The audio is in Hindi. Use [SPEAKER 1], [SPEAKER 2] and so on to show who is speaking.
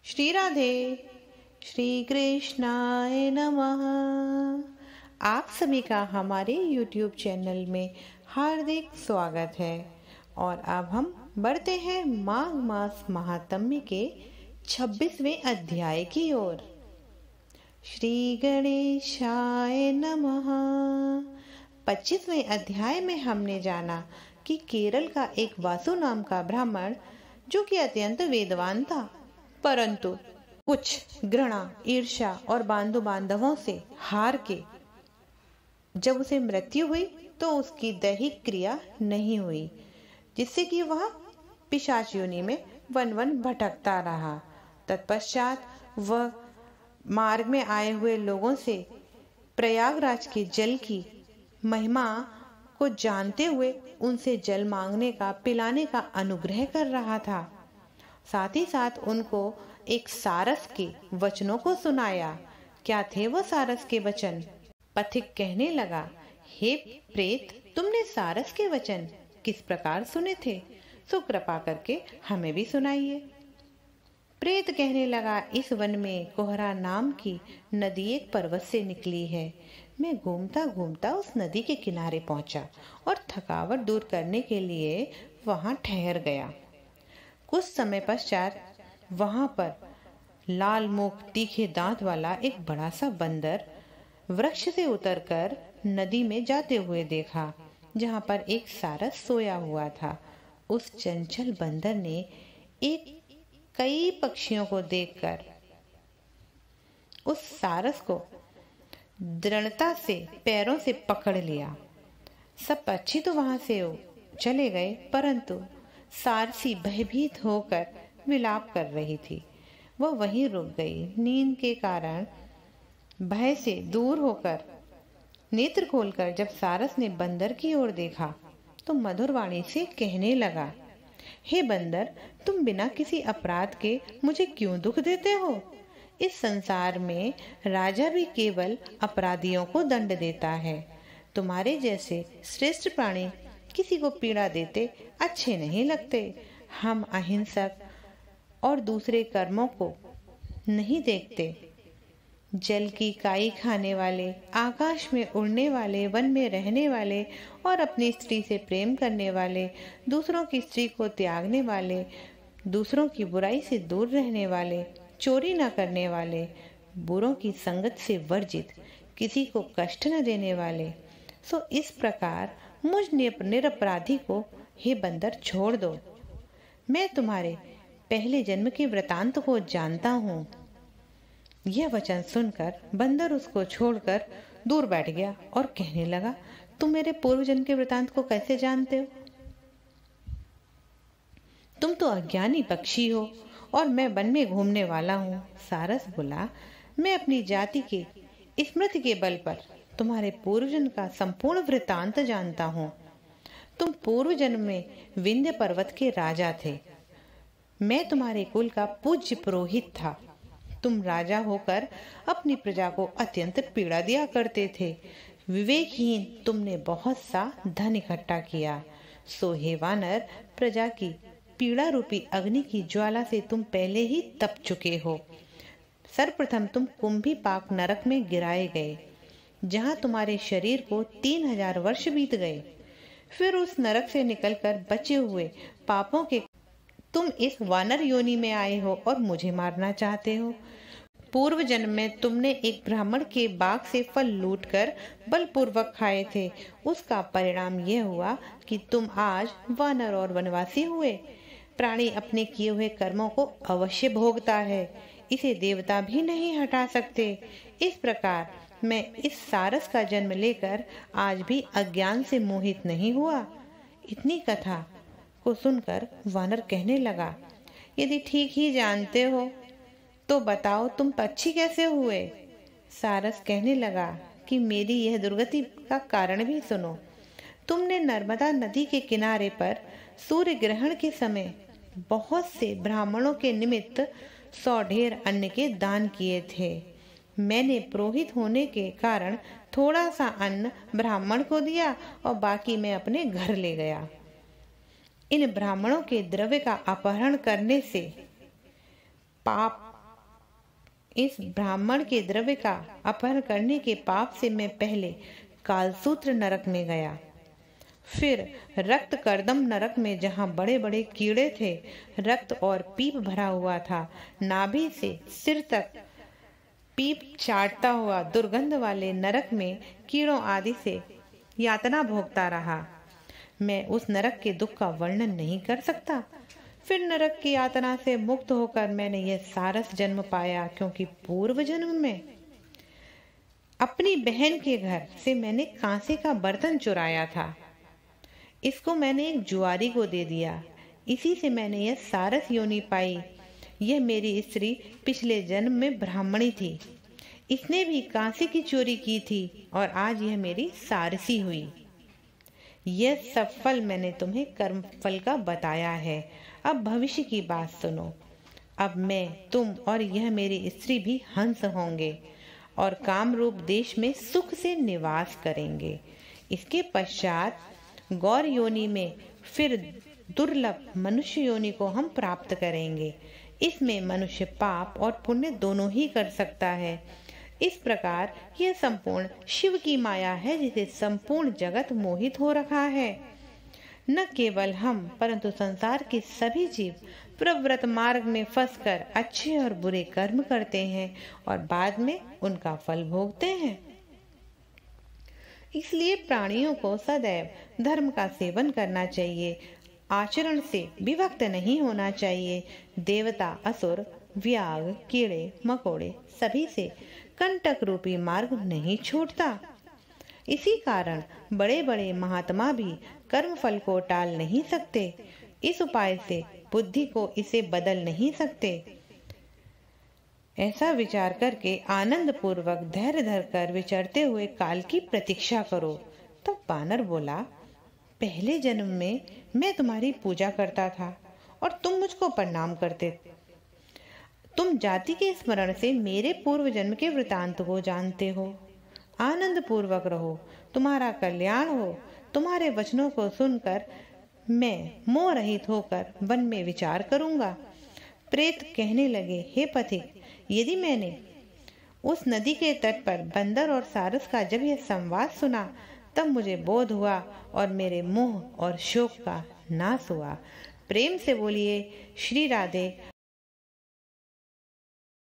[SPEAKER 1] श्री राधे, श्री कृष्णाय नमः। आप सभी का हमारे YouTube चैनल में हार्दिक स्वागत है। और अब हम बढ़ते हैं माघ मास महात्म्य के 26वें अध्याय की ओर। श्री गणेशाय नमः। 25वें अध्याय में हमने जाना कि केरल का एक वासु नाम का ब्राह्मण, जो कि अत्यंत वेदवान था, परंतु कुछ घृणा, ईर्ष्या और बांधु बांधवों से हार के जब उसे मृत्यु हुई तो उसकी दैहिक क्रिया नहीं हुई, जिससे कि वह पिशाच योनि में वन वन भटकता रहा। तत्पश्चात वह मार्ग में आए हुए लोगों से प्रयागराज के जल की महिमा को जानते हुए उनसे जल मांगने का, पिलाने का अनुग्रह कर रहा था। साथ ही साथ उनको एक सारस के वचनों को सुनाया। क्या थे वो सारस के वचन? पथिक कहने लगा, हे प्रेत, तुमने सारस के वचन किस प्रकार सुने थे? सो कृपा करके हमें भी सुनाइए। प्रेत कहने लगा, इस वन में कोहरा नाम की नदी एक पर्वत से निकली है। मैं घूमता घूमता उस नदी के किनारे पहुंचा और थकावट दूर करने के लिए वहां ठहर गया। कुछ समय पश्चात वहां पर लाल मुख, तीखे दांत वाला एक बड़ा सा बंदर वृक्ष से उतरकर नदी में जाते हुए देखा, जहां पर एक सारस सोया हुआ था। उस चंचल बंदर ने कई पक्षियों को देखकर उस सारस को दृढ़ता से पैरों से पकड़ लिया। सब पक्षी तो वहां से चले गए, परंतु सारसी भयभीत होकर विलाप कर रही थी। वह वहीं रुक गई। नींद के कारण भय से दूर होकर नेत्र खोलकर जब सारस ने बंदर की ओर देखा तो मधुर वाणी से कहने लगा, हे बंदर, तुम बिना किसी अपराध के मुझे क्यों दुख देते हो? इस संसार में राजा भी केवल अपराधियों को दंड देता है। तुम्हारे जैसे श्रेष्ठ प्राणी किसी को पीड़ा देते अच्छे नहीं लगते। हम अहिंसक और दूसरे कर्मों को नहीं देखते। जल की काई खाने वाले, आकाश में उड़ने वाले, वन में रहने वाले और अपनी स्त्री से प्रेम करने वाले, दूसरों की स्त्री को त्यागने वाले, दूसरों की बुराई से दूर रहने वाले, चोरी न करने वाले, बुरों की संगत से वर्जित, किसी को कष्ट न देने वाले। सो इस प्रकार मुझ निरपराधी को हे बंदर छोड़ दो। मैं तुम्हारे पहले जन्म के वृतांत को जानता हूँ। यह वचन सुनकर बंदर उसको छोड़कर दूर बैठ गया और कहने लगा, तुम मेरे पूर्व जन्म के वृतांत को कैसे जानते हो? तुम तो अज्ञानी पक्षी हो और मैं वन में घूमने वाला हूँ। सारस बोला, मैं अपनी जाति के स्मृति के बल पर तुम्हारे पूर्वजन्म का संपूर्ण वृतांत जानता हूँ। तुम पूर्व जन्म में विंध्य पर्वत के राजा थे। मैं तुम्हारे कुल का पूज्य पुरोहित था। तुम राजा होकर अपनी प्रजा को अत्यंत पीड़ा दिया करते थे। विवेकहीन तुमने बहुत सा धन इकट्ठा किया। सो हे वानर, प्रजा की पीड़ा रूपी अग्नि की ज्वाला से तुम पहले ही तप चुके हो। सर्वप्रथम तुम कुंभी पाक नरक में गिराए गए, जहां तुम्हारे शरीर को 3000 वर्ष बीत गए। फिर उस नरक से निकलकर बचे हुए पापों के तुम इस वानर योनि में आए हो और मुझे मारना चाहते हो। पूर्व जन्म में तुमने एक ब्राह्मण के बाग से फल लूटकर बलपूर्वक खाए थे। उसका परिणाम यह हुआ कि तुम आज वानर और वनवासी हुए। प्राणी अपने किए हुए कर्मों को अवश्य भोगता है, इसे देवता भी नहीं हटा सकते। इस प्रकार मैं इस सारस का जन्म लेकर आज भी अज्ञान से मोहित नहीं हुआ। इतनी कथा को सुनकर वानर कहने लगा, यदि ठीक ही जानते हो तो बताओ तुम पक्षी कैसे हुए? सारस कहने लगा कि मेरी यह दुर्गति का कारण भी सुनो। तुमने नर्मदा नदी के किनारे पर सूर्य ग्रहण के समय बहुत से ब्राह्मणों के निमित्त 100 ढेर अन्न के दान किए थे। मैंने पुरोहित होने के कारण थोड़ा सा अन्न ब्राह्मण को दिया और बाकी मैं अपने घर ले गया। इन ब्राह्मणों के द्रव्य का अपहरण करने से पाप इस ब्राह्मण के द्रव्य का अपहरण करने के पाप से मैं पहले कालसूत्र नरक में गया, फिर रक्त कर्दम नरक में जहाँ बड़े बड़े कीड़े थे, रक्त और पीप भरा हुआ था, नाभि से सिर तक पीप चाटता हुआ दुर्गंध वाले नरक में कीड़ों आदि से यातना भोगता रहा। मैं उस नरक के दुख का वर्णन नहीं कर सकता। फिर नरक की यातना से मुक्त होकर मैंने यह सारस जन्म पाया, क्योंकि पूर्व जन्म में अपनी बहन के घर से मैंने कांसे का बर्तन चुराया था। इसको मैंने एक जुआरी को दे दिया। इसी से मैंने यह सारस योनि पाई। यह मेरी स्त्री पिछले जन्म में ब्राह्मणी थी। इसने भी कांसे की चोरी की थी और आज यह मेरी सारसी हुई। यह सब फल मैंने तुम्हें कर्म फल का बताया है। अब भविष्य की बात सुनो। अब मैं, तुम और यह मेरी स्त्री भी हंस होंगे और कामरूप देश में सुख से निवास करेंगे। इसके पश्चात गौर योनि में फिर दुर्लभ मनुष्य योनि को हम प्राप्त करेंगे। इसमें मनुष्य पाप और पुण्य दोनों ही कर सकता है। इस प्रकार यह संपूर्ण शिव की माया है, जिसे संपूर्ण जगत मोहित हो रखा है। न केवल हम परंतु संसार के सभी जीव प्रवृत्त मार्ग में फंसकर अच्छे और बुरे कर्म करते हैं और बाद में उनका फल भोगते हैं। इसलिए प्राणियों को सदैव धर्म का सेवन करना चाहिए, आचरण से विभक्त नहीं होना चाहिए। देवता, असुर, व्याग, कीड़े मकोड़े सभी से कंटक रूपी मार्ग नहीं छूटता। इसी कारण बड़े बड़े महात्मा भी कर्म फल को टाल नहीं सकते। इस उपाय से बुद्धि को इसे बदल नहीं सकते। ऐसा विचार करके आनंद पूर्वक धैर्य धरकर विचरते हुए काल की प्रतीक्षा करो। तब बानर बोला, पहले जन्म में मैं तुम्हारी पूजा करता था और तुम मुझको प्रणाम करते। तुम जाति के स्मरण से मेरे पूर्व जन्म के वृतांत को जानते हो। आनंद पूर्वक रहो, तुम्हारा कल्याण हो। तुम्हारे वचनों को सुनकर मैं मोह रहित होकर वन में विचार करूंगा। प्रेत कहने लगे, हे पथिक, यदि मैंने उस नदी के तट पर बंदर और सारस का जब यह संवाद सुना, तब मुझे बोध हुआ और मेरे मोह और शोक का नाश हुआ। प्रेम से बोलिए श्री राधे।